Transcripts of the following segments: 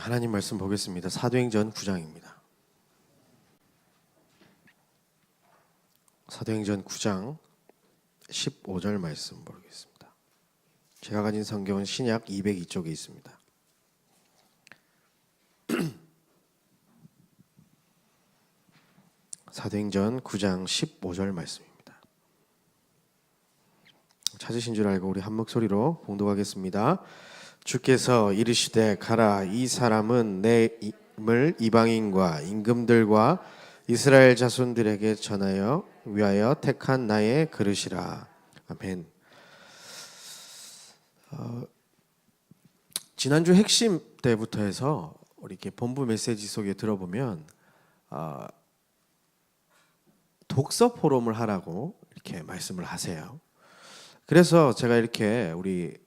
하나님 말씀 보겠습니다. 사도행전 9장입니다. 사도행전 9장 15절 말씀 보겠습니다. 제가 가진 성경은 신약 202쪽에 있습니다. 사도행전 9장 15절 말씀입니다. 찾으신 줄 알고 우리 한 목소리로 봉독하겠습니다. 주께서 이르시되 가라, 이 사람은 내 임을 이방인과 임금들과 이스라엘 자손들에게 전하여 위하여 택한 나의 그릇이라. 아멘. 지난주 핵심 때부터 해서 우리 이렇게 본부 메시지 속에 들어보면 독서 포럼을 하라고 이렇게 말씀을 하세요. 그래서 제가 이렇게 우리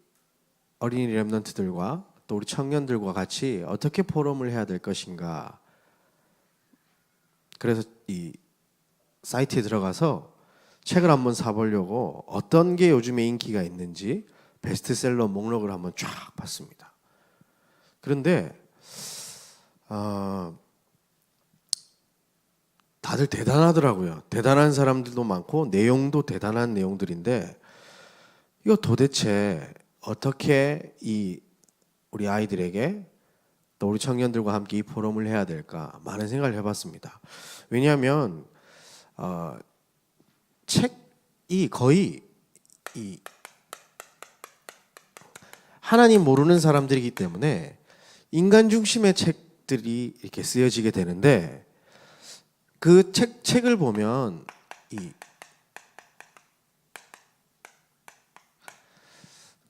어린이 렘넌트들과 또 우리 청년들과 같이 어떻게 포럼을 해야 될 것인가, 그래서 이 사이트에 들어가서 책을 한번 사보려고 어떤 게 요즘에 인기가 있는지 베스트셀러 목록을 한번 쫙 봤습니다. 그런데 다들 대단하더라고요. 대단한 사람들도 많고 내용도 대단한 내용들인데, 이거 도대체 어떻게 우리 아이들에게 또 우리 청년들과 함께 이 포럼을 해야 될까 많은 생각을 해봤습니다. 왜냐하면 책이 거의 하나님 모르는 사람들이기 때문에 인간 중심의 책들이 이렇게 쓰여지게 되는데, 그 책을 보면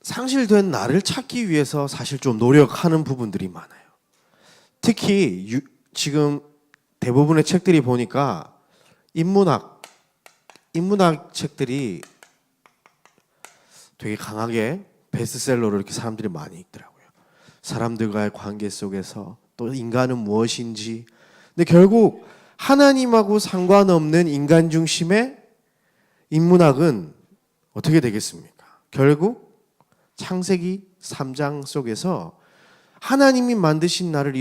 상실된 나를 찾기 위해서 사실 좀 노력하는 부분들이 많아요. 특히 지금 대부분의 책들이 보니까 인문학 책들이 되게 강하게 베스트셀러로 이렇게 사람들이 많이 읽더라고요. 사람들과의 관계 속에서 또 인간은 무엇인지. 근데 결국 하나님하고 상관없는 인간 중심의 인문학은 어떻게 되겠습니까? 결국 창세기 3장 속에서 하나님이 만드신 나를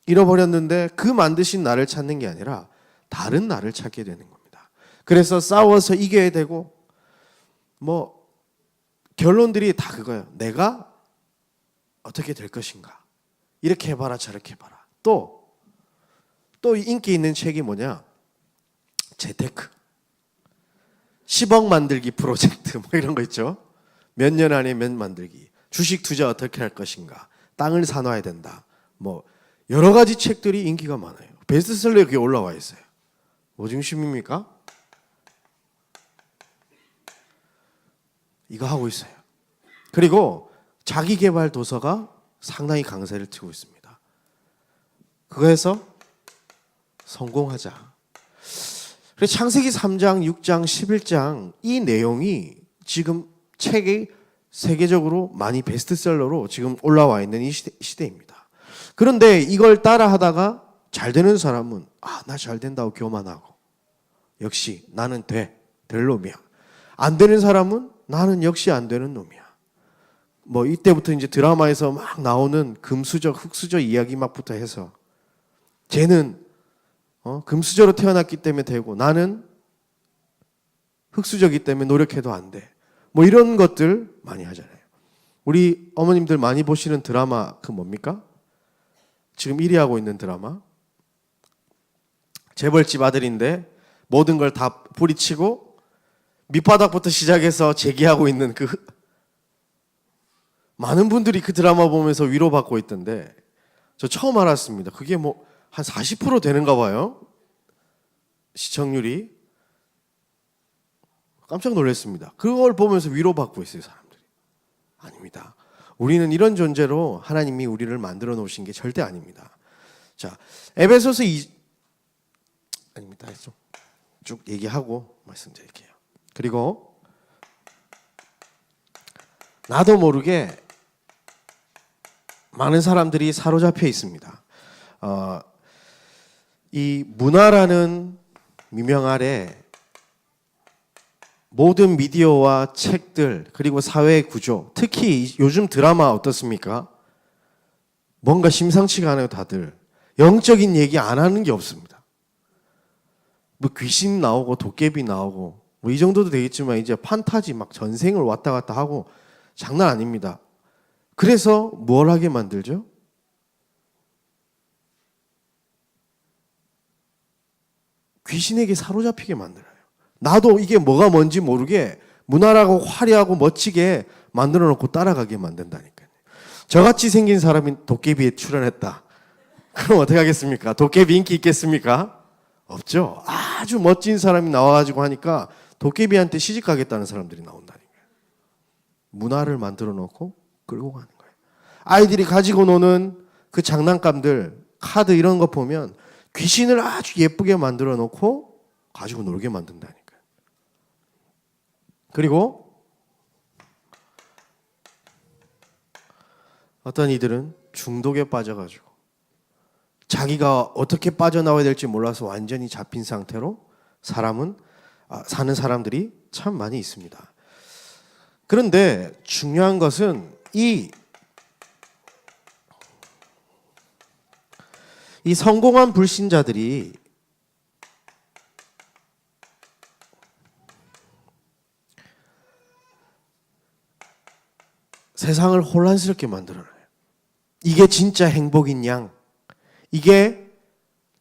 잃어버렸는데 그 만드신 나를 찾는 게 아니라 다른 나를 찾게 되는 겁니다. 그래서 싸워서 이겨야 되고, 결론들이 다 그거예요. 내가 어떻게 될 것인가, 이렇게 해봐라 저렇게 해봐라. 또 인기 있는 책이 뭐냐, 재테크, 10억 만들기 프로젝트 이런 거 있죠. 몇 년 안에 몇 만들기, 주식 투자 어떻게 할 것인가, 땅을 사놔야 된다, 여러 가지 책들이 인기가 많아요. 베스트셀러에 그게 올라와 있어요. 뭐 중심입니까? 이거 하고 있어요. 그리고 자기개발 도서가 상당히 강세를 튀고 있습니다. 그거에서 성공하자. 그래서 창세기 3장, 6장, 11장 이 내용이 지금 책이 세계적으로 많이 베스트셀러로 지금 올라와 있는 이 시대입니다. 그런데 이걸 따라 하다가 잘 되는 사람은 나 잘 된다고 교만하고, 역시 나는 될 놈이야. 안 되는 사람은 나는 역시 안 되는 놈이야. 이때부터 이제 드라마에서 막 나오는 금수저, 흙수저 이야기 막부터 해서, 쟤는 금수저로 태어났기 때문에 되고 나는 흙수저이기 때문에 노력해도 안 돼. 이런 것들 많이 하잖아요. 우리 어머님들 많이 보시는 드라마 뭡니까? 지금 1위 하고 있는 드라마, 재벌집 아들인데 모든 걸 다 뿌리치고 밑바닥부터 시작해서 재기하고 있는 많은 분들이 그 드라마 보면서 위로받고 있던데, 저 처음 알았습니다. 그게 한 40% 되는가 봐요, 시청률이. 깜짝 놀랐습니다. 그걸 보면서 위로받고 있어요, 사람들이. 아닙니다. 우리는 이런 존재로 하나님이 우리를 만들어 놓으신 게 절대 아닙니다. 자, 에베소서 아닙니다. 쭉 얘기하고 말씀드릴게요. 그리고 나도 모르게 많은 사람들이 사로잡혀 있습니다. 이 문화라는 미명 아래 모든 미디어와 책들, 그리고 사회 구조, 특히 요즘 드라마 어떻습니까? 뭔가 심상치가 않아요, 다들. 영적인 얘기 안 하는 게 없습니다. 뭐 귀신 나오고 도깨비 나오고 뭐 이 정도도 되겠지만 이제 판타지 막 전생을 왔다 갔다 하고 장난 아닙니다. 그래서 뭘 하게 만들죠? 귀신에게 사로잡히게 만들어요. 나도 이게 뭐가 뭔지 모르게 무난하고 화려하고 멋지게 만들어 놓고 따라가게 만든다니까요. 저같이 생긴 사람이 도깨비에 출연했다. 그럼 어떻게 하겠습니까? 도깨비 인기 있겠습니까? 없죠. 아주 멋진 사람이 나와가지고 하니까 도깨비한테 시집 가겠다는 사람들이 나온다니까요. 문화를 만들어 놓고 끌고 가는 거예요. 아이들이 가지고 노는 그 장난감들, 카드 이런 거 보면 귀신을 아주 예쁘게 만들어 놓고 가지고 놀게 만든다니까요. 그리고 어떤 이들은 중독에 빠져가지고 자기가 어떻게 빠져나와야 될지 몰라서 완전히 잡힌 상태로 사는 사람들이 참 많이 있습니다. 그런데 중요한 것은 이 성공한 불신자들이 세상을 혼란스럽게 만들어놔요. 이게 진짜 행복인 양, 이게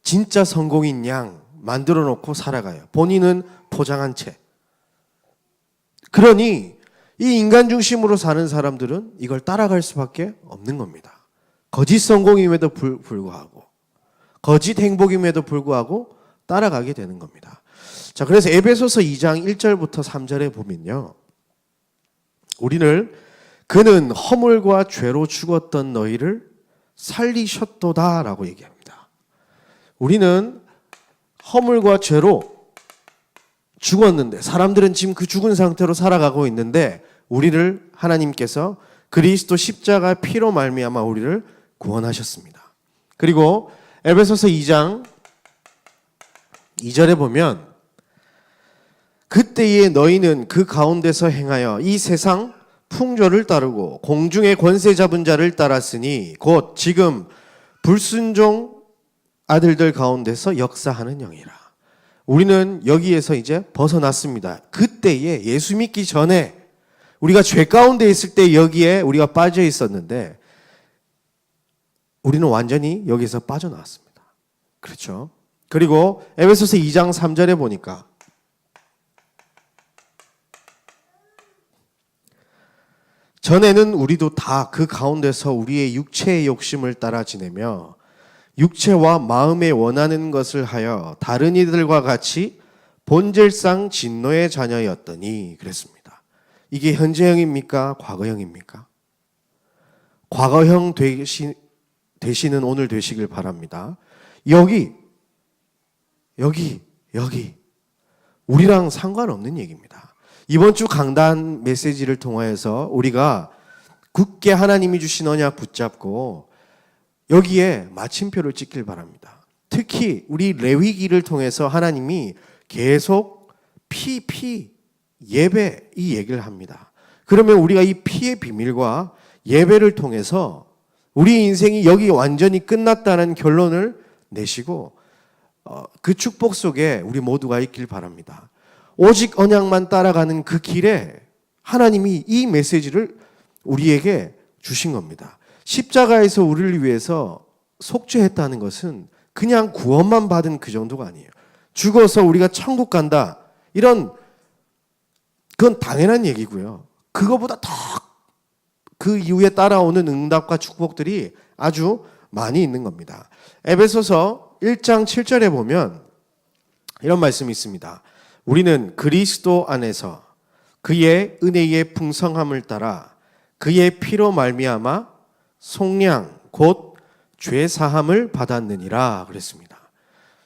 진짜 성공인 양 만들어 놓고 살아가요. 본인은 포장한 채. 그러니 이 인간 중심으로 사는 사람들은 이걸 따라갈 수밖에 없는 겁니다. 거짓 성공임에도 불구하고 거짓 행복임에도 불구하고 따라가게 되는 겁니다. 자, 그래서 에베소서 2장 1절부터 3절에 보면요. 우리를 그는 허물과 죄로 죽었던 너희를 살리셨도다라고 얘기합니다. 우리는 허물과 죄로 죽었는데 사람들은 지금 그 죽은 상태로 살아가고 있는데 우리를 하나님께서 그리스도 십자가 피로 말미암아 우리를 구원하셨습니다. 그리고 에베소서 2장 2절에 보면 그때에 너희는 그 가운데서 행하여 이 세상 풍조를 따르고 공중의 권세 잡은 자를 따랐으니 곧 지금 불순종 아들들 가운데서 역사하는 영이라. 우리는 여기에서 이제 벗어났습니다. 그때에 예수 믿기 전에 우리가 죄 가운데 있을 때 여기에 우리가 빠져 있었는데 우리는 완전히 여기서 빠져나왔습니다. 그렇죠? 그리고 에베소서 2장 3절에 보니까 전에는 우리도 다 그 가운데서 우리의 육체의 욕심을 따라 지내며 육체와 마음에 원하는 것을 하여 다른 이들과 같이 본질상 진노의 자녀였더니 그랬습니다. 이게 현재형입니까? 과거형입니까? 과거형 되시는 오늘 되시길 바랍니다. 여기 우리랑 상관없는 얘기입니다. 이번 주 강단 메시지를 통하여서 우리가 굳게 하나님이 주신 언약 붙잡고 여기에 마침표를 찍길 바랍니다. 특히 우리 레위기를 통해서 하나님이 계속 예배 이 얘기를 합니다. 그러면 우리가 이 피의 비밀과 예배를 통해서 우리 인생이 여기 완전히 끝났다는 결론을 내시고 그 축복 속에 우리 모두가 있길 바랍니다. 오직 언약만 따라가는 그 길에 하나님이 이 메시지를 우리에게 주신 겁니다. 십자가에서 우리를 위해서 속죄했다는 것은 그냥 구원만 받은 그 정도가 아니에요. 죽어서 우리가 천국 간다. 그건 당연한 얘기고요. 그거보다 더 그 이후에 따라오는 응답과 축복들이 아주 많이 있는 겁니다. 에베소서 1장 7절에 보면 이런 말씀이 있습니다. 우리는 그리스도 안에서 그의 은혜의 풍성함을 따라 그의 피로 말미암아 속량 곧 죄사함을 받았느니라 그랬습니다.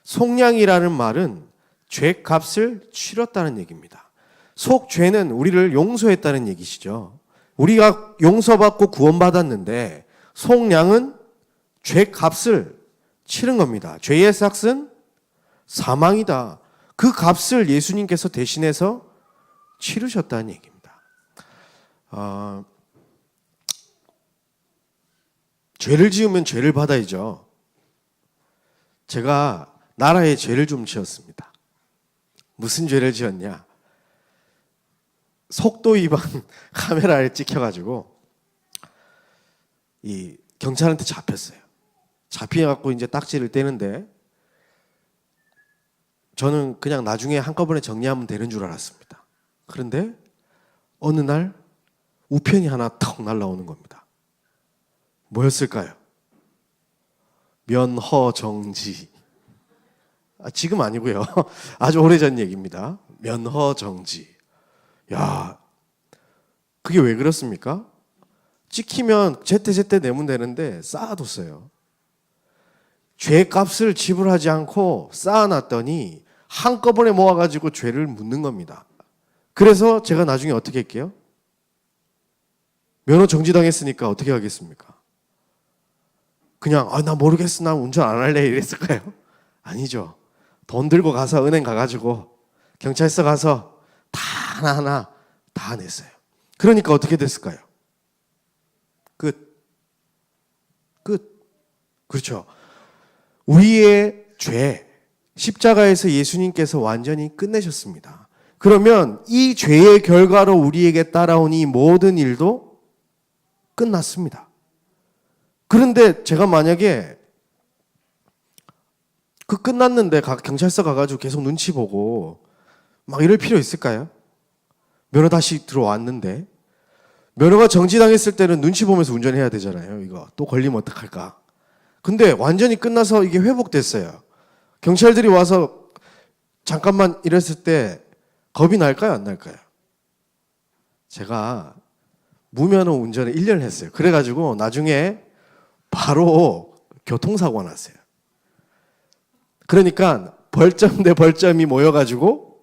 속량이라는 말은 죄값을 치렀다는 얘기입니다. 속죄는 우리를 용서했다는 얘기시죠. 우리가 용서받고 구원받았는데 속량은 죄값을 치른 겁니다. 죄의 삭은 사망이다. 그 값을 예수님께서 대신해서 치르셨다는 얘기입니다. 죄를 지으면 죄를 받아야죠. 제가 나라에 죄를 좀 지었습니다. 무슨 죄를 지었냐? 속도 위반 카메라에 찍혀가지고 이 경찰한테 잡혔어요. 잡혀갖고 이제 딱지를 떼는데 저는 그냥 나중에 한꺼번에 정리하면 되는 줄 알았습니다. 그런데 어느 날 우편이 하나 턱 날라오는 겁니다. 뭐였을까요? 면허 정지. 지금 아니고요. 아주 오래전 얘기입니다. 면허 정지. 야, 그게 왜 그렇습니까? 찍히면 제때 내면 되는데 쌓아뒀어요. 죄값을 지불하지 않고 쌓아놨더니 한꺼번에 모아가지고 죄를 묻는 겁니다. 그래서 제가 나중에 어떻게 할게요? 면허 정지당했으니까 어떻게 하겠습니까? 그냥 나 모르겠어, 나 운전 안 할래 이랬을까요? 아니죠. 돈 들고 가서 은행 가가지고 경찰서 가서 다 하나하나 다 냈어요. 그러니까 어떻게 됐을까요? 끝. 그렇죠. 우리의 죄, 십자가에서 예수님께서 완전히 끝내셨습니다. 그러면 이 죄의 결과로 우리에게 따라온 이 모든 일도 끝났습니다. 그런데 제가 만약에 끝났는데 경찰서 가가지고 계속 눈치 보고 막 이럴 필요 있을까요? 면허 다시 들어왔는데 면허가 정지당했을 때는 눈치 보면서 운전해야 되잖아요. 이거 또 걸리면 어떡할까? 근데 완전히 끝나서 이게 회복됐어요. 경찰들이 와서 잠깐만 이랬을 때 겁이 날까요? 안 날까요? 제가 무면허 운전을 1년 했어요. 그래가지고 나중에 바로 교통사고가 났어요. 그러니까 벌점 대 벌점이 모여가지고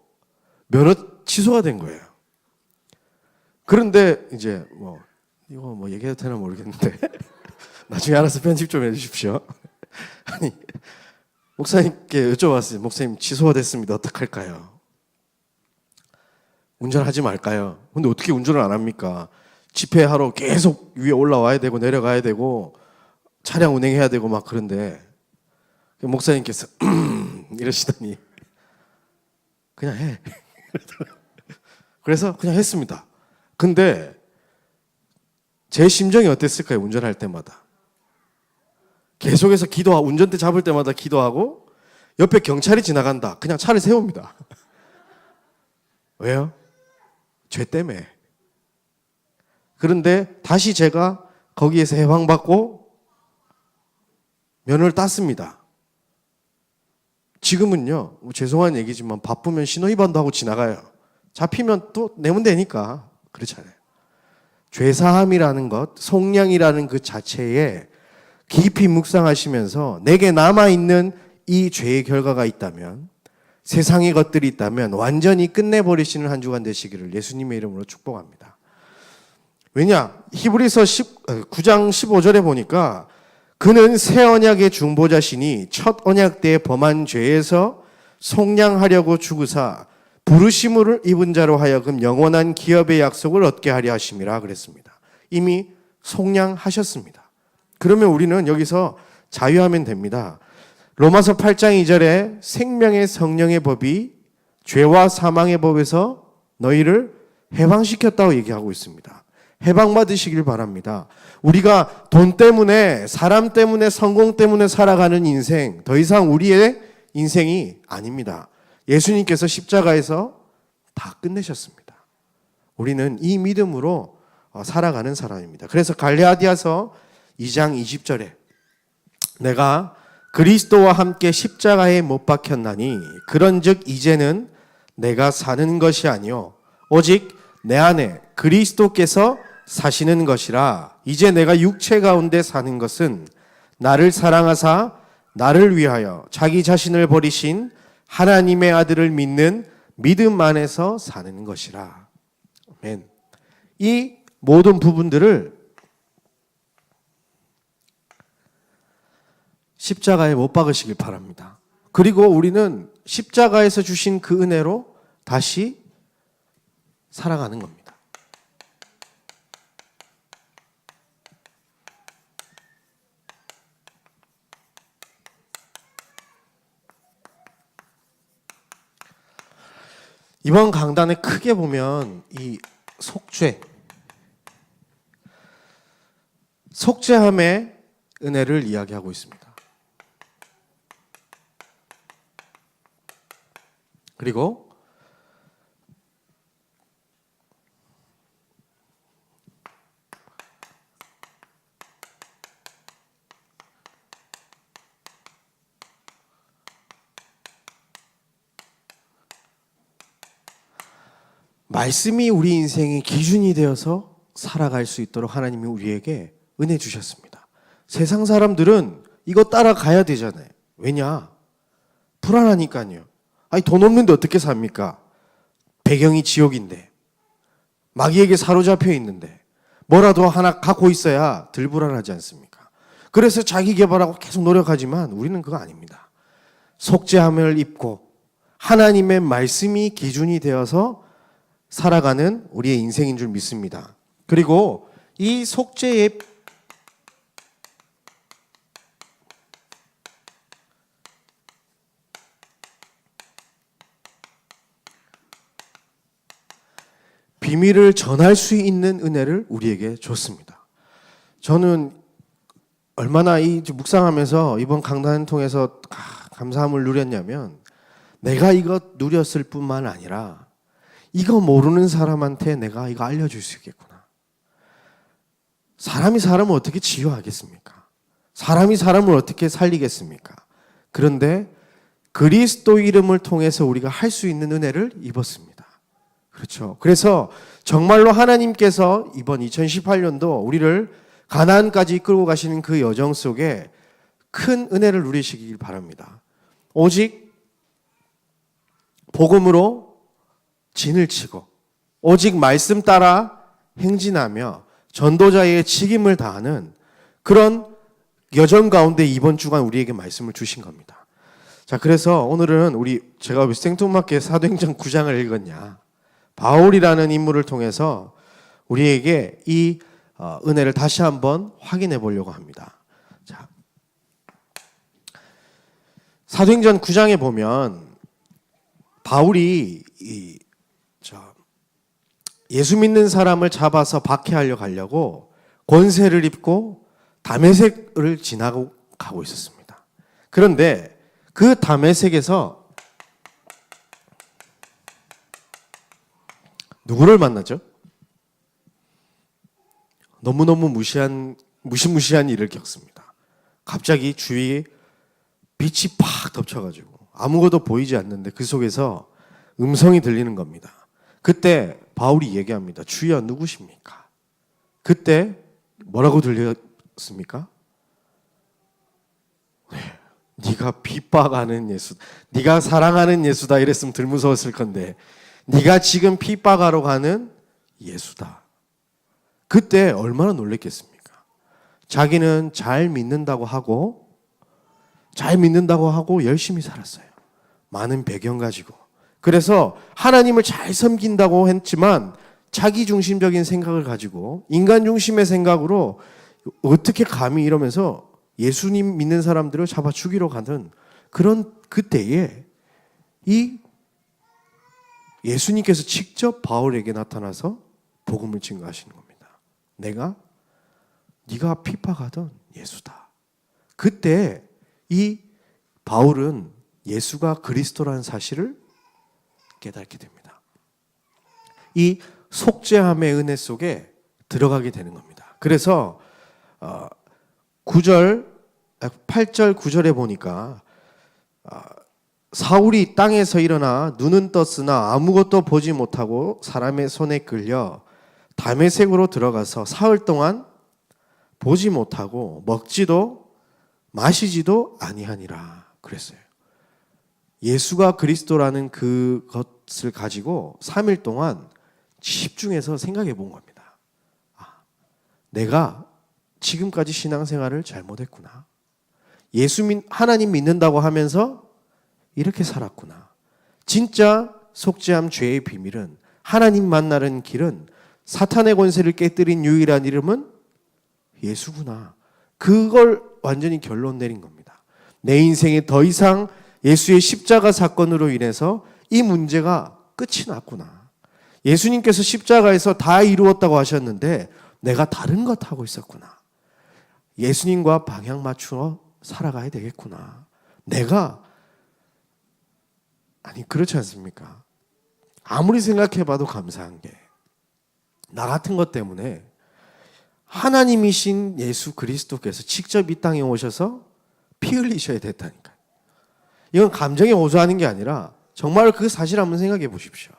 면허 취소가 된 거예요. 그런데 이제 이거 얘기해도 되나 모르겠는데 나중에 알아서 편집 좀 해주십시오. 아니 목사님께 여쭤봤어요. 목사님 취소가 됐습니다. 어떡할까요? 운전하지 말까요? 근데 어떻게 운전을 안 합니까? 집회하러 계속 위에 올라와야 되고 내려가야 되고 차량 운행해야 되고 막 그런데 목사님께서 이러시더니 그냥 해. 그래서 그냥 했습니다. 근데 제 심정이 어땠을까요? 운전할 때마다. 계속해서 기도하고 운전대 잡을 때마다 기도하고 옆에 경찰이 지나간다. 그냥 차를 세웁니다. 왜요? 죄 때문에. 그런데 다시 제가 거기에서 해방받고 면허를 땄습니다. 지금은요, 죄송한 얘기지만 바쁘면 신호위반도 하고 지나가요. 잡히면 또 내면 되니까. 그렇잖아요. 죄사함이라는 것, 속량이라는 그 자체에 깊이 묵상하시면서 내게 남아있는 이 죄의 결과가 있다면, 세상의 것들이 있다면 완전히 끝내버리시는 한 주간 되시기를 예수님의 이름으로 축복합니다. 왜냐? 히브리서 9장 15절에 보니까 그는 새 언약의 중보자시니 첫 언약 때 범한 죄에서 속량하려고 죽으사 부르심을 입은 자로 하여금 영원한 기업의 약속을 얻게 하려 하심이라 그랬습니다. 이미 속량하셨습니다. 그러면 우리는 여기서 자유하면 됩니다. 로마서 8장 2절에 생명의 성령의 법이 죄와 사망의 법에서 너희를 해방시켰다고 얘기하고 있습니다. 해방받으시길 바랍니다. 우리가 돈 때문에, 사람 때문에, 성공 때문에 살아가는 인생, 더 이상 우리의 인생이 아닙니다. 예수님께서 십자가에서 다 끝내셨습니다. 우리는 이 믿음으로 살아가는 사람입니다. 그래서 갈라디아서 2장 20절에 내가 그리스도와 함께 십자가에 못 박혔나니 그런즉 이제는 내가 사는 것이 아니요 오직 내 안에 그리스도께서 사시는 것이라. 이제 내가 육체 가운데 사는 것은 나를 사랑하사 나를 위하여 자기 자신을 버리신 하나님의 아들을 믿는 믿음 안에서 사는 것이라. 아멘. 이 모든 부분들을 십자가에 못 박으시길 바랍니다. 그리고 우리는 십자가에서 주신 그 은혜로 다시 살아가는 겁니다. 이번 강단에 크게 보면 이 속죄함의 은혜를 이야기하고 있습니다. 그리고 말씀이 우리 인생의 기준이 되어서 살아갈 수 있도록 하나님이 우리에게 은혜 주셨습니다. 세상 사람들은 이거 따라가야 되잖아요. 왜냐? 불안하니까요. 아니, 돈 없는데 어떻게 삽니까? 배경이 지옥인데, 마귀에게 사로잡혀 있는데 뭐라도 하나 갖고 있어야 덜 불안하지 않습니까? 그래서 자기 개발하고 계속 노력하지만 우리는 그거 아닙니다. 속죄함을 입고 하나님의 말씀이 기준이 되어서 살아가는 우리의 인생인 줄 믿습니다. 그리고 이 속죄의 비밀을 전할 수 있는 은혜를 우리에게 줬습니다. 저는 얼마나 이 묵상하면서 이번 강단을 통해서 감사함을 누렸냐면, 내가 이거 누렸을 뿐만 아니라 이거 모르는 사람한테 내가 이거 알려줄 수 있겠구나. 사람이 사람을 어떻게 치유하겠습니까? 사람이 사람을 어떻게 살리겠습니까? 그런데 그리스도 이름을 통해서 우리가 할 수 있는 은혜를 입었습니다. 그렇죠. 그래서 정말로 하나님께서 이번 2018년도 우리를 가나안까지 이끌고 가시는 그 여정 속에 큰 은혜를 누리시길 바랍니다. 오직 복음으로 진을 치고 오직 말씀 따라 행진하며 전도자의 직임을 다하는 그런 여정 가운데 이번 주간 우리에게 말씀을 주신 겁니다. 자, 그래서 오늘은 제가 왜 생뚱맞게 사도행전 9장을 읽었냐, 바울이라는 인물을 통해서 우리에게 이 은혜를 다시 한번 확인해 보려고 합니다. 자, 사도행전 9장에 보면 바울이 예수 믿는 사람을 잡아서 박해하려 가려고 권세를 입고 다메섹을 지나고 가고 있었습니다. 그런데 그 다메섹에서 누구를 만나죠? 너무너무 무시무시한 일을 겪습니다. 갑자기 주위에 빛이 팍 덮쳐가지고 아무것도 보이지 않는데 그 속에서 음성이 들리는 겁니다. 그때 바울이 얘기합니다. 주여, 누구십니까? 그때 뭐라고 들렸습니까? 네가 핍박하는 예수, 네가 사랑하는 예수다 이랬으면 덜 무서웠을 건데 네가 지금 핍박하러 가는 예수다. 그때 얼마나 놀랬겠습니까? 자기는 잘 믿는다고 하고 열심히 살았어요. 많은 배경 가지고. 그래서 하나님을 잘 섬긴다고 했지만 자기 중심적인 생각을 가지고 인간 중심의 생각으로 어떻게 감히 이러면서 예수님 믿는 사람들을 잡아 죽이러 가는 그런 그때에 이 예수님께서 직접 바울에게 나타나서 복음을 증거하시는 겁니다. 네가 핍박하던 예수다. 그때 이 바울은 예수가 그리스도라는 사실을 깨닫게 됩니다. 이 속죄함의 은혜 속에 들어가게 되는 겁니다. 그래서 8절 9절에 보니까 사울이 땅에서 일어나 눈은 떴으나 아무것도 보지 못하고 사람의 손에 끌려 다메섹으로 들어가서 사흘 동안 보지 못하고 먹지도 마시지도 아니하니라 그랬어요. 예수가 그리스도라는 그것을 가지고 3일 동안 집중해서 생각해 본 겁니다. 내가 지금까지 신앙생활을 잘못했구나. 하나님 믿는다고 하면서 이렇게 살았구나. 진짜 속죄함 죄의 비밀은, 하나님 만나는 길은, 사탄의 권세를 깨뜨린 유일한 이름은 예수구나. 그걸 완전히 결론 내린 겁니다. 내 인생에 더 이상 예수의 십자가 사건으로 인해서 이 문제가 끝이 났구나. 예수님께서 십자가에서 다 이루었다고 하셨는데 내가 다른 것 하고 있었구나. 예수님과 방향 맞추어 살아가야 되겠구나. 아니 그렇지 않습니까? 아무리 생각해봐도 감사한 게 나 같은 것 때문에 하나님이신 예수 그리스도께서 직접 이 땅에 오셔서 피 흘리셔야 됐다니까요. 이건 감정에 호소하는 게 아니라 정말 그 사실 한번 생각해 보십시오.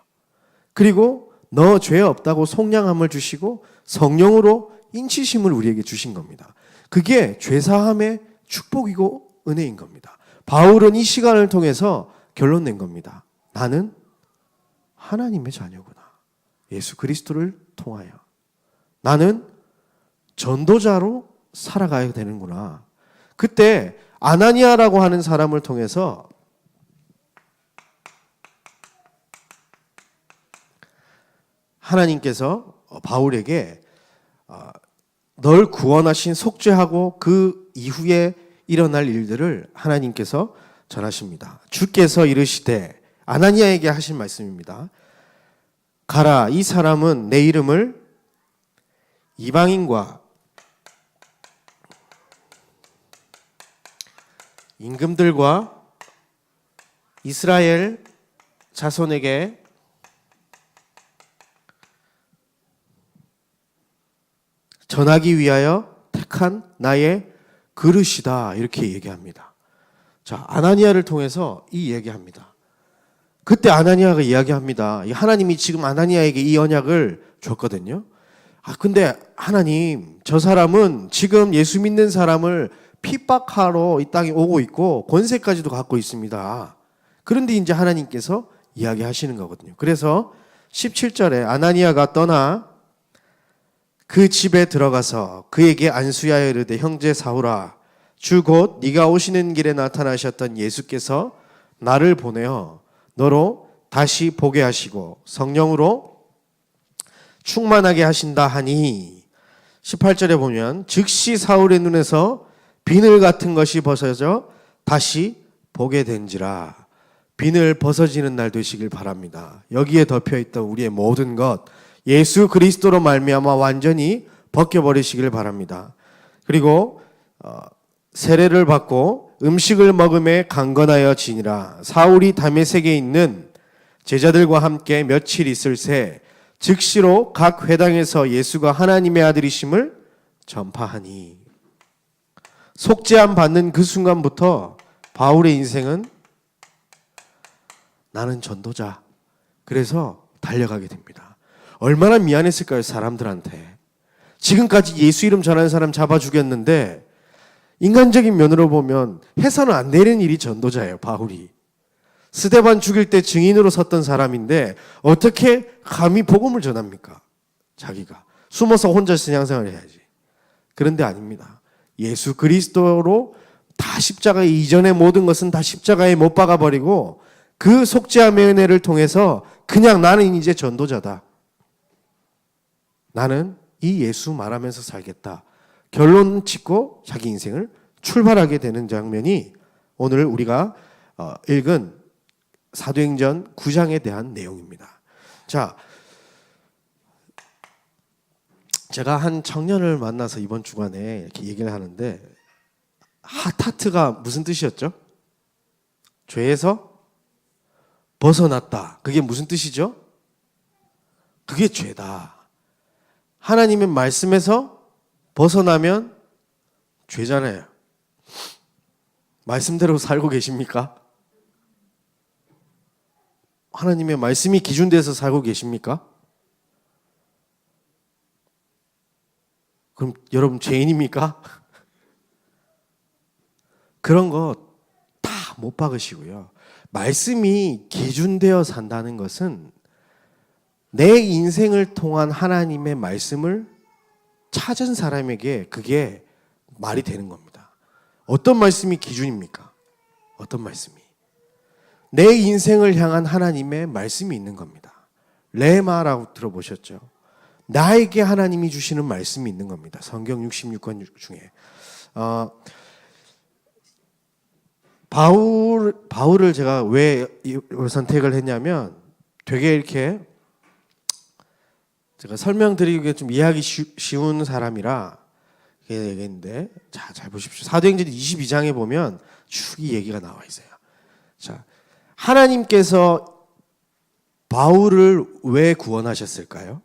그리고 너 죄 없다고 속량함을 주시고 성령으로 인치심을 우리에게 주신 겁니다. 그게 죄사함의 축복이고 은혜인 겁니다. 바울은 이 시간을 통해서 결론 낸 겁니다. 나는 하나님의 자녀구나. 예수 그리스도를 통하여 나는 전도자로 살아가야 되는구나. 그때 아나니아라고 하는 사람을 통해서 하나님께서 바울에게 널 구원하신 속죄하고 그 이후에 일어날 일들을 하나님께서 전하십니다. 주께서 이르시되 아나니아에게 하신 말씀입니다. 가라, 이 사람은 내 이름을 이방인과 임금들과 이스라엘 자손에게 전하기 위하여 택한 나의 그릇이다. 이렇게 얘기합니다. 자, 아나니아를 통해서 이 얘기합니다. 그때 아나니아가 이야기합니다. 하나님이 지금 아나니아에게 이 언약을 줬거든요. 근데 하나님, 저 사람은 지금 예수 믿는 사람을 핍박하러 이 땅에 오고 있고 권세까지도 갖고 있습니다. 그런데 이제 하나님께서 이야기하시는 거거든요. 그래서 17절에 아나니아가 떠나 그 집에 들어가서 그에게 안수하여 이르되 형제 사울아, 주 곧 네가 오시는 길에 나타나셨던 예수께서 나를 보내어 너로 다시 보게 하시고 성령으로 충만하게 하신다 하니 18절에 보면 즉시 사울의 눈에서 비늘 같은 것이 벗어져 다시 보게 된지라. 비늘 벗어지는 날 되시길 바랍니다. 여기에 덮여있던 우리의 모든 것 예수 그리스도로 말미암아 완전히 벗겨버리시길 바랍니다. 그리고 세례를 받고 음식을 먹음에 강건하여 지니라. 사울이 다메섹에 있는 제자들과 함께 며칠 있을 새 즉시로 각 회당에서 예수가 하나님의 아들이심을 전파하니. 속죄함 받는 그 순간부터 바울의 인생은 나는 전도자. 그래서 달려가게 됩니다. 얼마나 미안했을까요, 사람들한테. 지금까지 예수 이름 전하는 사람 잡아 죽였는데 인간적인 면으로 보면 해서는 안 되는 일이 전도자예요, 바울이. 스데반 죽일 때 증인으로 섰던 사람인데 어떻게 감히 복음을 전합니까? 자기가 숨어서 혼자 신앙생활을 해야지. 그런데 아닙니다. 예수 그리스도로 다 십자가의 이전의 모든 것은 다 십자가에 못 박아버리고 그 속죄함의 은혜를 통해서 그냥 나는 이제 전도자다. 나는 이 예수 말하면서 살겠다. 결론 짓고 자기 인생을 출발하게 되는 장면이 오늘 우리가 읽은 사도행전 9장에 대한 내용입니다. 자, 제가 한 청년을 만나서 이번 주간에 이렇게 얘기를 하는데 핫하트가 무슨 뜻이었죠? 죄에서 벗어났다. 그게 무슨 뜻이죠? 그게 죄다. 하나님의 말씀에서 벗어나면 죄잖아요. 말씀대로 살고 계십니까? 하나님의 말씀이 기준돼서 살고 계십니까? 그럼 여러분 죄인입니까? 그런 거 다 못 박으시고요. 말씀이 기준되어 산다는 것은 내 인생을 통한 하나님의 말씀을 찾은 사람에게 그게 말이 되는 겁니다. 어떤 말씀이 기준입니까? 어떤 말씀이? 내 인생을 향한 하나님의 말씀이 있는 겁니다. 레마라고 들어보셨죠? 나에게 하나님이 주시는 말씀이 있는 겁니다. 성경 66권 중에. 바울을 제가 왜 선택을 했냐면 되게 이렇게 제가 설명드리기에 좀 이해하기 쉬운 사람이라 얘기했는데, 자, 잘 보십시오. 사도행전 22장에 보면 쭉 이 얘기가 나와 있어요. 자, 하나님께서 바울을 왜 구원하셨을까요?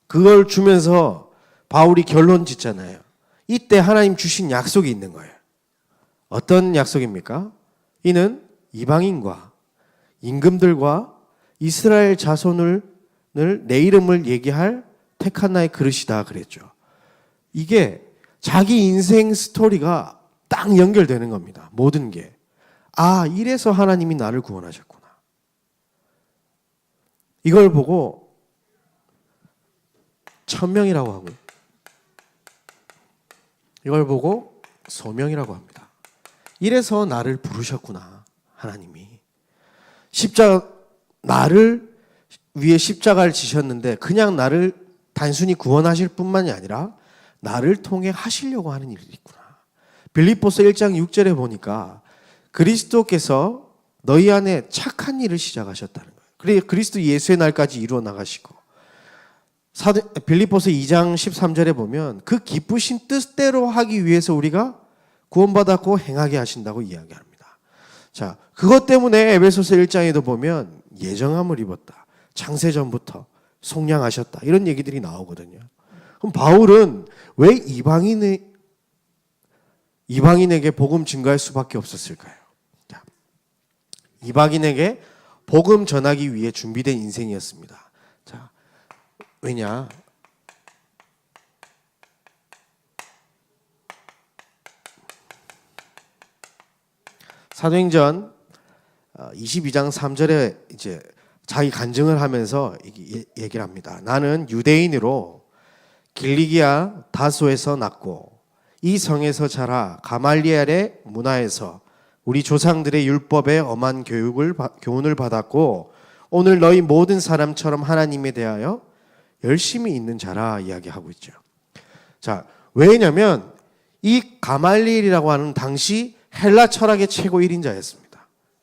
그걸 주면서 바울이 결론 짓잖아요. 이때 하나님 주신 약속이 있는 거예요. 어떤 약속입니까? 이는 이방인과 임금들과 이스라엘 자손을 내 이름을 얘기할 택한 나의 그릇이다 그랬죠. 이게 자기 인생 스토리가 딱 연결되는 겁니다. 모든 게. 아, 이래서 하나님이 나를 구원하셨구나. 이걸 보고 천명이라고 하고요. 이걸 보고 소명이라고 합니다. 이래서 나를 부르셨구나, 하나님이. 나를 위해 십자가를 지셨는데 그냥 나를 단순히 구원하실 뿐만이 아니라 나를 통해 하시려고 하는 일이 있구나. 빌립보서 1장 6절에 보니까 그리스도께서 너희 안에 착한 일을 시작하셨다는 거예요. 그래 그리스도 예수의 날까지 이루어 나가시고, 빌립보서 2장 13절에 보면 그 기쁘신 뜻대로 하기 위해서 우리가 구원받았고 행하게 하신다고 이야기합니다. 자, 그것 때문에 에베소서 1장에도 보면 예정함을 입었다, 창세전부터 속량하셨다, 이런 얘기들이 나오거든요. 그럼 바울은 왜 이방인에게 복음 증거할 수밖에 없었을까요? 자, 이방인에게 복음 전하기 위해 준비된 인생이었습니다. 자, 왜냐? 사도행전 22장 3절에 이제 자기 간증을 하면서 얘기를 합니다. 나는 유대인으로 길리기아 다소에서 났고 이 성에서 자라 가말리엘의 문화에서 우리 조상들의 율법에 엄한 교훈을 받았고 오늘 너희 모든 사람처럼 하나님에 대하여 열심히 있는 자라 이야기하고 있죠. 자, 왜냐면 이 가말리엘이라고 하는 당시 헬라 철학의 최고 1인자였습니다.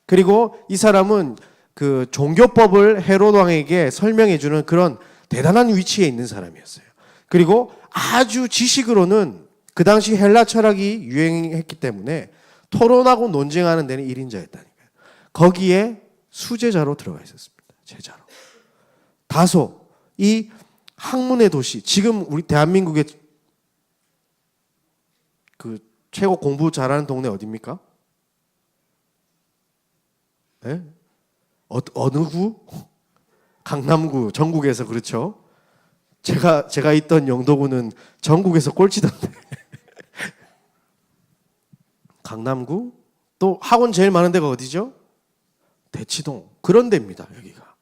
그리고 이 사람은 그 종교법을 헤롯 왕에게 설명해 주는 그런 대단한 위치에 있는 사람이었어요. 그리고 아주 지식으로는 그 당시 헬라 철학이 유행했기 때문에 토론하고 논쟁하는 데는 1인자였다니까요. 거기에 수제자로 들어가 있었습니다. 제자로. 다소, 이 학문의 도시, 지금 우리 대한민국의 그 최고 공부 잘하는 동네 어디입니까? 네? 어느 구? 강남구, 전국에서. 그렇죠. 제가 있던 영도구는 전국에서 꼴찌던데. 강남구? 또 학원 제일 많은 데가 어디죠? 대치동. 그런 데입니다, 여기가.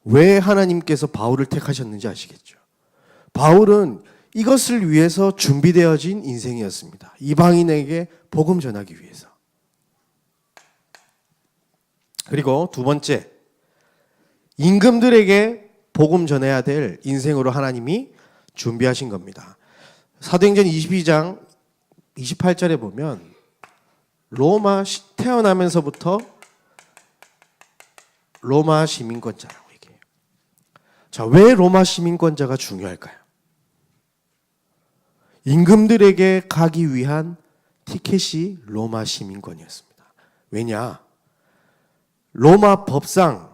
왜 하나님께서 바울을 택하셨는지 아시겠죠? 바울은 이것을 위해서 준비되어진 인생이었습니다. 이방인에게 복음 전하기 위해서. 그리고 두 번째, 임금들에게 복음 전해야 될 인생으로 하나님이 준비하신 겁니다. 사도행전 22장 28절에 보면 태어나면서부터 로마 시민권자라고 얘기해요. 자, 왜 로마 시민권자가 중요할까요? 임금들에게 가기 위한 티켓이 로마 시민권이었습니다. 왜냐? 로마 법상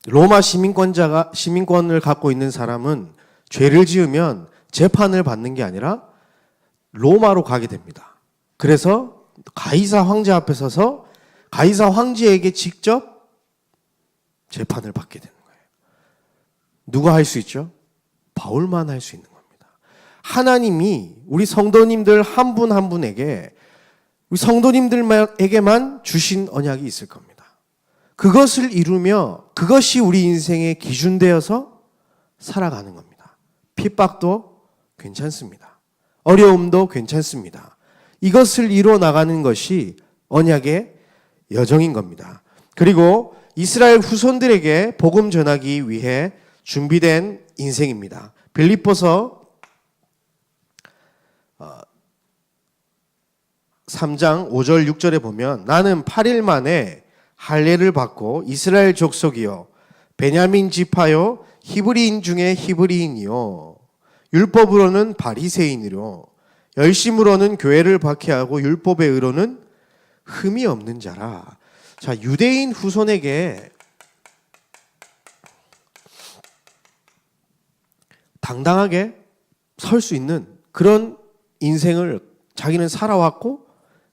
로마 시민권을 갖고 있는 사람은 죄를 지으면 재판을 받는 게 아니라 로마로 가게 됩니다. 그래서 가이사 황제 앞에 서서 가이사 황제에게 직접 재판을 받게 되는 거예요. 누가 할 수 있죠? 바울만 할 수 있는 겁니다. 하나님이 우리 성도님들 한 분 한 분에게, 우리 성도님들에게만 주신 언약이 있을 겁니다. 그것을 이루며 그것이 우리 인생의 기준 되어서 살아가는 겁니다. 핍박도 괜찮습니다. 어려움도 괜찮습니다. 이것을 이루어 나가는 것이 언약의 여정인 겁니다. 그리고 이스라엘 후손들에게 복음 전하기 위해 준비된 인생입니다. 빌립보서 3장 5절 6절에 보면 나는 8일 만에 할례를 받고 이스라엘 족속이요 베냐민 지파요 히브리인 중에 히브리인이요 율법으로는 바리새인이요 열심으로는 교회를 박해하고 율법의 의로는 흠이 없는 자라. 자, 유대인 후손에게 당당하게 설 수 있는 그런 인생을 자기는 살아왔고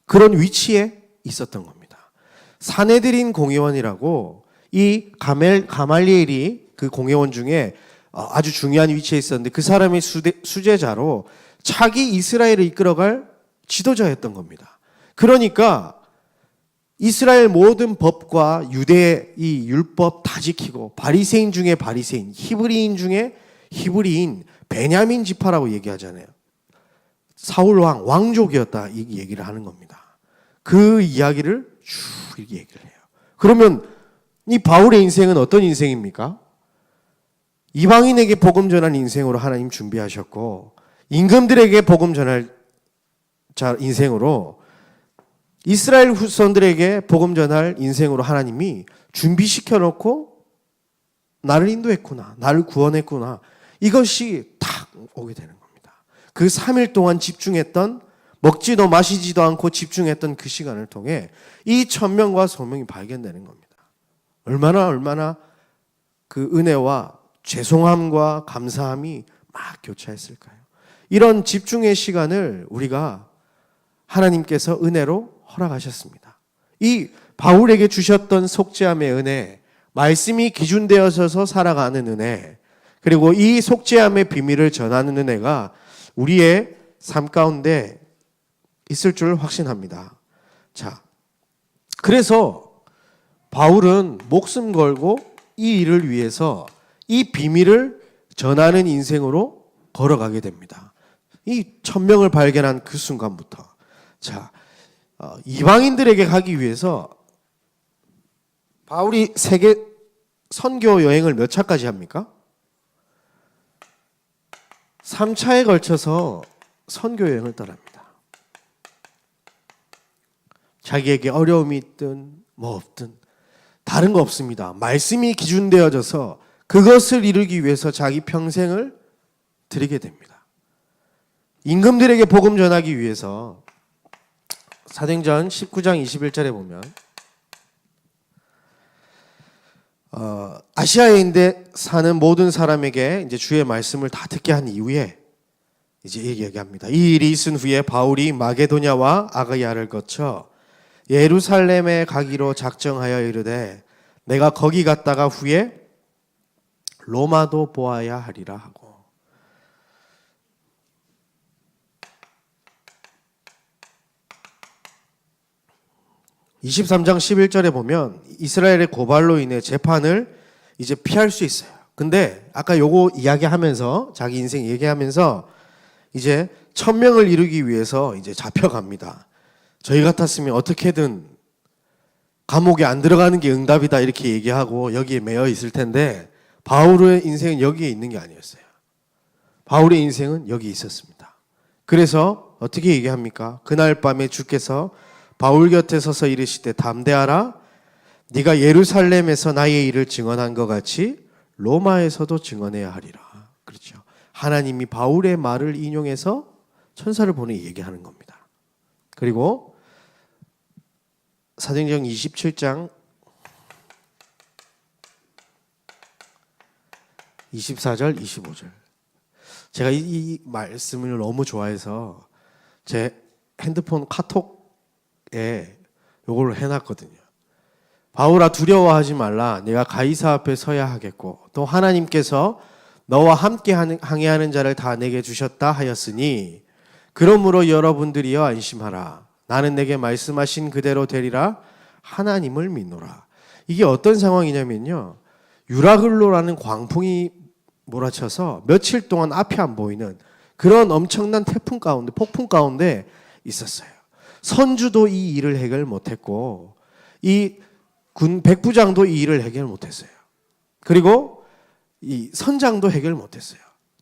그런 위치에 있었던 겁니다. 사내들인 공회원이라고 이 가말리엘이 그 공회원 중에 아주 중요한 위치에 있었는데 그 사람의 수제자로 차기 이스라엘을 이끌어갈 지도자였던 겁니다. 그러니까 이스라엘 모든 법과 유대의 이 율법 다 지키고 바리새인 중에 바리새인, 히브리인 중에 히브리인, 베냐민 지파라고 얘기하잖아요. 사울 왕족이었다 이 얘기를 하는 겁니다. 그 이야기를 쭉 이렇게 얘기를 해요. 그러면 이 바울의 인생은 어떤 인생입니까? 이방인에게 복음 전할 인생으로 하나님 준비하셨고 임금들에게 복음 전할 인생으로 이스라엘 후손들에게 복음 전할 인생으로 하나님이 준비시켜 놓고 나를 인도했구나. 나를 구원했구나. 이것이 탁 오게 되는 겁니다. 그 3일 동안 집중했던 먹지도 마시지도 않고 집중했던 그 시간을 통해 이 천명과 소명이 발견되는 겁니다. 얼마나 그 은혜와 죄송함과 감사함이 막 교차했을까요? 이런 집중의 시간을 우리가 하나님께서 은혜로 허락하셨습니다. 이 바울에게 주셨던 속죄함의 은혜, 말씀이 기준되어서 살아가는 은혜, 그리고 이 속죄함의 비밀을 전하는 은혜가 우리의 삶 가운데 있을 줄 확신합니다. 자, 그래서 바울은 목숨 걸고 이 일을 위해서 이 비밀을 전하는 인생으로 걸어가게 됩니다. 이 천명을 발견한 그 순간부터. 자, 이방인들에게 가기 위해서 바울이 세계 선교 여행을 몇 차까지 합니까? 3차에 걸쳐서 선교 여행을 떠납니다. 자기에게 어려움이 있든 뭐 없든 다른 거 없습니다. 말씀이 기준되어져서 그것을 이루기 위해서 자기 평생을 드리게 됩니다. 임금들에게 복음 전하기 위해서 사도행전 19장 21절에 보면 아시아에 사는 모든 사람에게 이제 주의 말씀을 다 듣게 한 이후에 이제 얘기합니다. 이 일이 있은 후에 바울이 마게도냐와 아가야를 거쳐 예루살렘에 가기로 작정하여 이르되 내가 거기 갔다가 후에 로마도 보아야 하리라 하고. 23장 11절에 보면 이스라엘의 고발로 인해 재판을 이제 피할 수 있어요. 근데 아까 요거 이야기하면서 자기 인생 얘기하면서 이제 천명을 이루기 위해서 이제 잡혀갑니다. 저희 같았으면 어떻게든 감옥에 안 들어가는 게 응답이다 이렇게 얘기하고 여기에 매여 있을 텐데 바울의 인생은 여기에 있는 게 아니었어요. 바울의 인생은 여기 있었습니다. 그래서 어떻게 얘기합니까? 그날 밤에 주께서 바울 곁에 서서 이르시되 담대하라 네가 예루살렘에서 나의 일을 증언한 것 같이 로마에서도 증언해야 하리라. 그렇죠. 하나님이 바울의 말을 인용해서 천사를 보내 얘기하는 겁니다. 그리고 사도행전 27장 24절 25절 제가 이 말씀을 너무 좋아해서 제 핸드폰 카톡에 요걸 해놨거든요. 바울아 두려워하지 말라. 내가 가이사 앞에 서야 하겠고 또 하나님께서 너와 함께 항해하는 자를 다 내게 주셨다 하였으니 그러므로 여러분들이여 안심하라. 나는 내게 말씀하신 그대로 되리라. 하나님을 믿노라. 이게 어떤 상황이냐면요. 유라글로라는 광풍이 몰아쳐서 며칠 동안 앞이 안 보이는 그런 엄청난 태풍 가운데 폭풍 가운데 있었어요. 선주도 이 일을 해결 못했고 이 군 백부장도 이 일을 해결 못했어요. 그리고 이 선장도 해결 못했어요.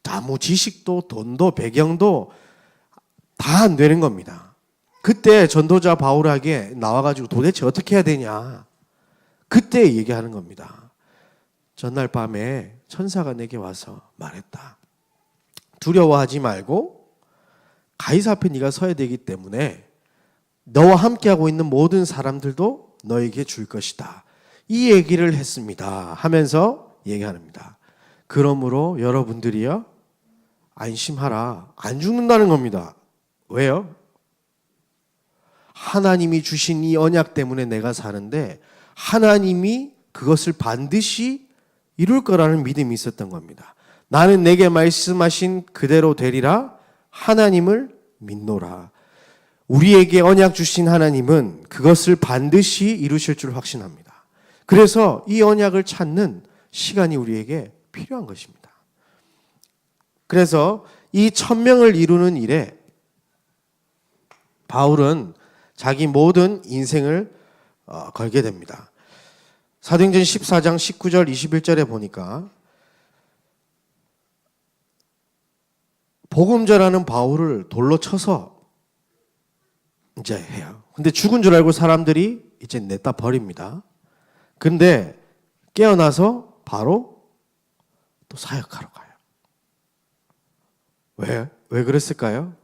아무 지식도 돈도 배경도 다 안 되는 겁니다. 그때 전도자 바울에게 나와가지고 도대체 어떻게 해야 되냐. 그때 얘기하는 겁니다. 전날 밤에 천사가 내게 와서 말했다. 두려워하지 말고 가이사 앞에 네가 서야 되기 때문에 너와 함께하고 있는 모든 사람들도 너에게 줄 것이다. 이 얘기를 했습니다. 하면서 얘기합니다. 그러므로 여러분들이요, 안심하라. 안 죽는다는 겁니다. 왜요? 하나님이 주신 이 언약 때문에 내가 사는데 하나님이 그것을 반드시 이룰 거라는 믿음이 있었던 겁니다. 나는 내게 말씀하신 그대로 되리라. 하나님을 믿노라. 우리에게 언약 주신 하나님은 그것을 반드시 이루실 줄 확신합니다. 그래서 이 언약을 찾는 시간이 우리에게 필요한 것입니다. 그래서 이 1000명을 이루는 일에 바울은 자기 모든 인생을 걸게 됩니다. 사도행전 14장 19절 21절에 보니까 복음 전하는 바울을 돌로 쳐서 이제 해요. 근데 죽은 줄 알고 사람들이 이제 냈다 버립니다. 근데 깨어나서 바로 또 사역하러 가요. 왜 그랬을까요?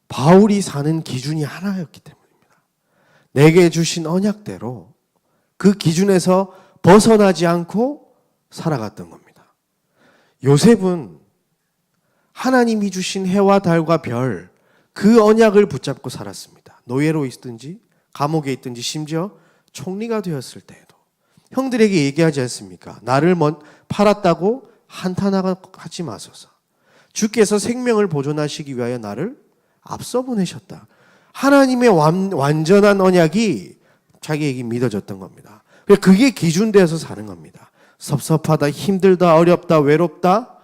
바울이 사는 기준이 하나였기 때문입니다. 내게 주신 언약대로 그 기준에서 벗어나지 않고 살아갔던 겁니다. 요셉은 하나님이 주신 해와 달과 별, 그 언약을 붙잡고 살았습니다. 노예로 있든지 감옥에 있든지 심지어 총리가 되었을 때에도 형들에게 얘기하지 않습니까? 나를 팔았다고 한탄하지 마소서. 주께서 생명을 보존하시기 위하여 나를 앞서 보내셨다. 하나님의 완전한 언약이 자기에게 믿어졌던 겁니다. 그게 기준되어서 사는 겁니다. 섭섭하다, 힘들다, 어렵다, 외롭다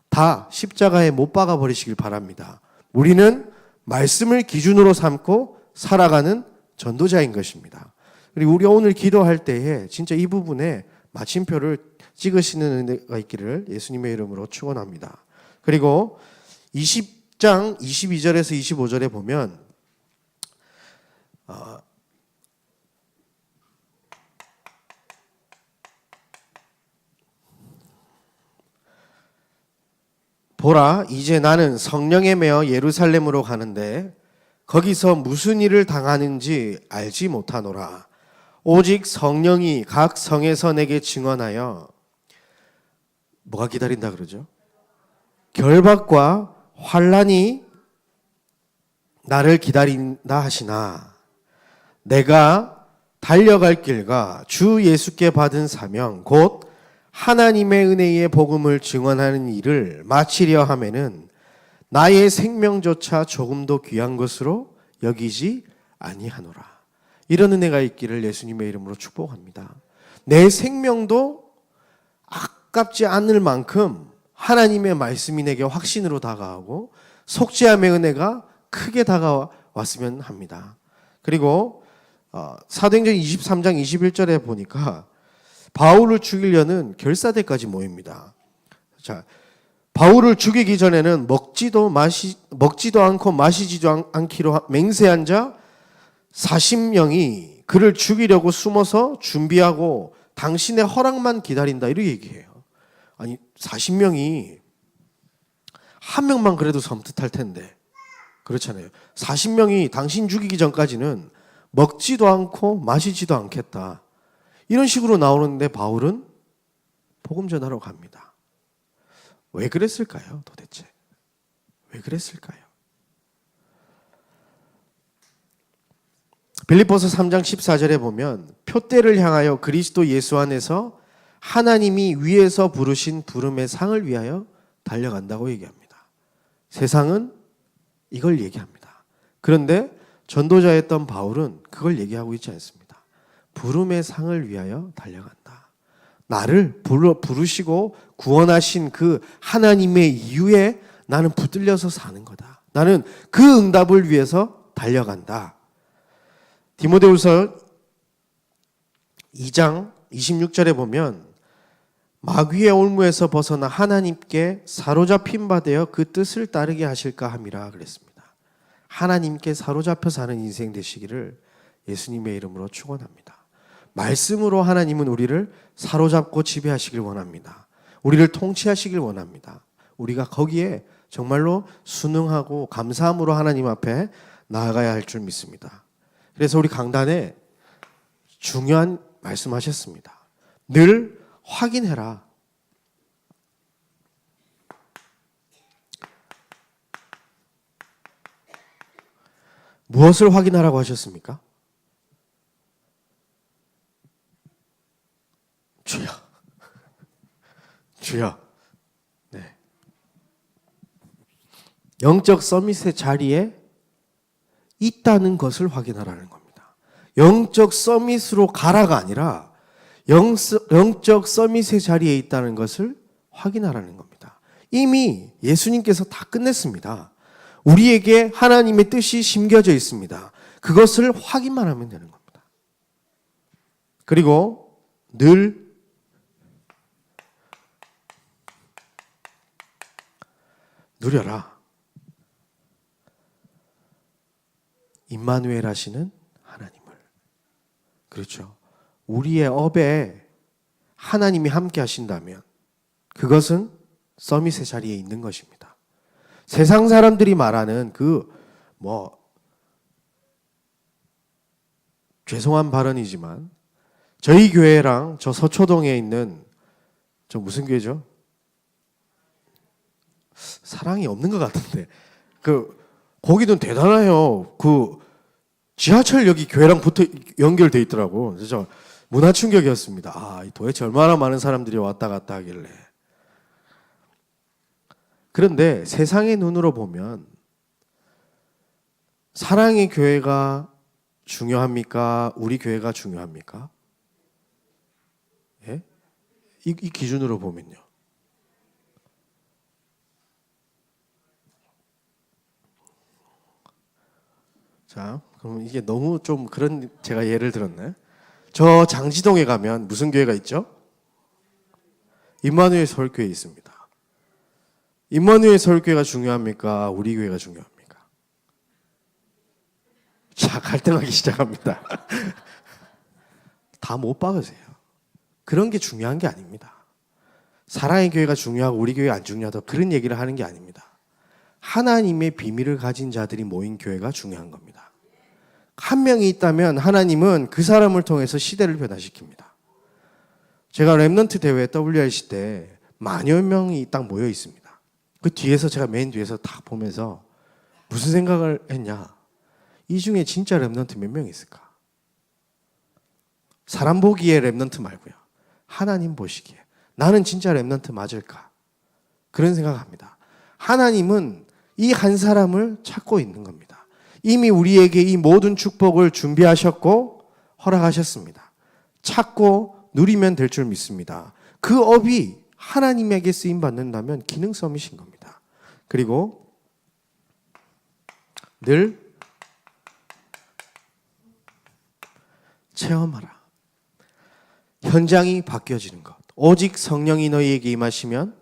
다 십자가에 못 박아 버리시길 바랍니다. 우리는 말씀을 기준으로 삼고 살아가는 전도자인 것입니다. 그리고 우리 오늘 기도할 때에 진짜 이 부분에 마침표를 찍으시는 은혜가 있기를 예수님의 이름으로 축원합니다. 그리고 20장 22절에서 25절에 보면 보라, 이제 나는 성령에 매어 예루살렘으로 가는데 거기서 무슨 일을 당하는지 알지 못하노라. 오직 성령이 각 성에서 내게 증언하여 뭐가 기다린다 그러죠? 결박과 환난이 나를 기다린다 하시나 내가 달려갈 길과 주 예수께 받은 사명 곧 하나님의 은혜의 복음을 증언하는 일을 마치려 하면은 나의 생명조차 조금도 귀한 것으로 여기지 아니하노라. 이런 은혜가 있기를 예수님의 이름으로 축복합니다. 내 생명도 아깝지 않을 만큼 하나님의 말씀이 내게 확신으로 다가오고 속죄함의 은혜가 크게 다가왔으면 합니다. 그리고 사도행전 23장 21절에 보니까 바울을 죽이려는 결사대까지 모입니다. 자, 바울을 죽이기 전에는 먹지도 않고 마시지도 않기로 맹세한 자 40명이 그를 죽이려고 숨어서 준비하고 당신의 허락만 기다린다 이렇게 얘기해요. 아니 40명이 한 명만 그래도 섬뜩할 텐데 그렇잖아요. 40명이 당신 죽이기 전까지는 먹지도 않고 마시지도 않겠다. 이런 식으로 나오는데 바울은 복음 전하러 갑니다. 왜 그랬을까요? 도대체 왜 그랬을까요? 빌립보서 3장 14절에 보면 표대를 향하여 그리스도 예수 안에서 하나님이 위에서 부르신 부름의 상을 위하여 달려간다고 얘기합니다. 세상은 이걸 얘기합니다. 그런데 전도자였던 바울은 그걸 얘기하고 있지 않습니다. 부름의 상을 위하여 달려간다. 나를 부르시고 구원하신 그 하나님의 이유에 나는 붙들려서 사는 거다. 나는 그 응답을 위해서 달려간다. 디모데후서 2장 26절에 보면 마귀의 올무에서 벗어나 하나님께 사로잡힌 바 되어 그 뜻을 따르게 하실까 함이라 그랬습니다. 하나님께 사로잡혀 사는 인생 되시기를 예수님의 이름으로 축원합니다. 말씀으로 하나님은 우리를 사로잡고 지배하시길 원합니다. 우리를 통치하시길 원합니다. 우리가 거기에 정말로 순응하고 감사함으로 하나님 앞에 나아가야 할 줄 믿습니다. 그래서 우리 강단에 중요한 말씀하셨습니다. 늘 확인해라. 무엇을 확인하라고 하셨습니까? 주여. 주여. 네. 영적 서밋의 자리에 있다는 것을 확인하라는 겁니다. 영적 서밋으로 가라가 아니라 영적 서밋의 자리에 있다는 것을 확인하라는 겁니다. 이미 예수님께서 다 끝냈습니다. 우리에게 하나님의 뜻이 심겨져 있습니다. 그것을 확인만 하면 되는 겁니다. 그리고 늘 누려라. 임마누엘 하시는 하나님을. 그렇죠. 우리의 업에 하나님이 함께 하신다면 그것은 서밋의 자리에 있는 것입니다. 세상 사람들이 말하는 죄송한 발언이지만 저희 교회랑 저 서초동에 있는 저 무슨 교회죠? 사랑이 없는 것 같은데 거기는 대단해요. 지하철역이 교회랑 붙어 연결돼 있더라고. 그래서 문화 충격이었습니다. 도대체 얼마나 많은 사람들이 왔다 갔다 하길래. 그런데 세상의 눈으로 보면 사랑의 교회가 중요합니까? 우리 교회가 중요합니까? 예? 이 기준으로 보면요. 자, 그럼 이게 너무 좀 그런 제가 예를 들었네. 저 장지동에 가면 무슨 교회가 있죠? 임마누엘 서울교회 있습니다. 임마누엘 서울교회가 중요합니까? 우리 교회가 중요합니까? 자, 갈등하기 시작합니다. 다 못 박으세요. 그런 게 중요한 게 아닙니다. 사랑의 교회가 중요하고 우리 교회가 안 중요하다 그런 얘기를 하는 게 아닙니다. 하나님의 비밀을 가진 자들이 모인 교회가 중요한 겁니다. 한 명이 있다면 하나님은 그 사람을 통해서 시대를 변화시킵니다. 제가 렘넌트 대회 WRC 때 만여 명이 딱 모여 있습니다. 그 뒤에서 제가 맨 뒤에서 딱 보면서 무슨 생각을 했냐. 이 중에 진짜 렘넌트 몇 명 있을까? 사람 보기에 렘넌트 말고요. 하나님 보시기에 나는 진짜 렘넌트 맞을까? 그런 생각합니다. 하나님은 이 한 사람을 찾고 있는 겁니다. 이미 우리에게 이 모든 축복을 준비하셨고 허락하셨습니다. 찾고 누리면 될 줄 믿습니다. 그 업이 하나님에게 쓰임받는다면 기능 서밋인 겁니다. 그리고 늘 체험하라. 현장이 바뀌어지는 것. 오직 성령이 너희에게 임하시면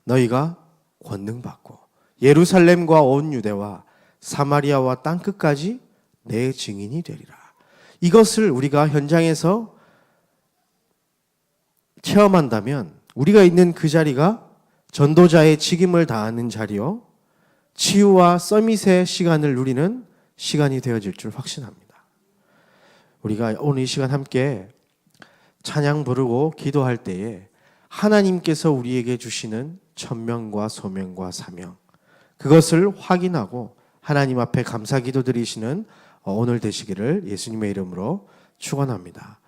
너희가 권능받고 예루살렘과 온 유대와 사마리아와 땅끝까지 내 증인이 되리라. 이것을 우리가 현장에서 체험한다면 우리가 있는 그 자리가 전도자의 직임을 다하는 자리요, 치유와 서밋의 시간을 누리는 시간이 되어질 줄 확신합니다. 우리가 오늘 이 시간 함께 찬양 부르고 기도할 때에 하나님께서 우리에게 주시는 천명과 소명과 사명, 그것을 확인하고 하나님 앞에 감사 기도 드리시는 오늘 되시기를 예수님의 이름으로 축원합니다.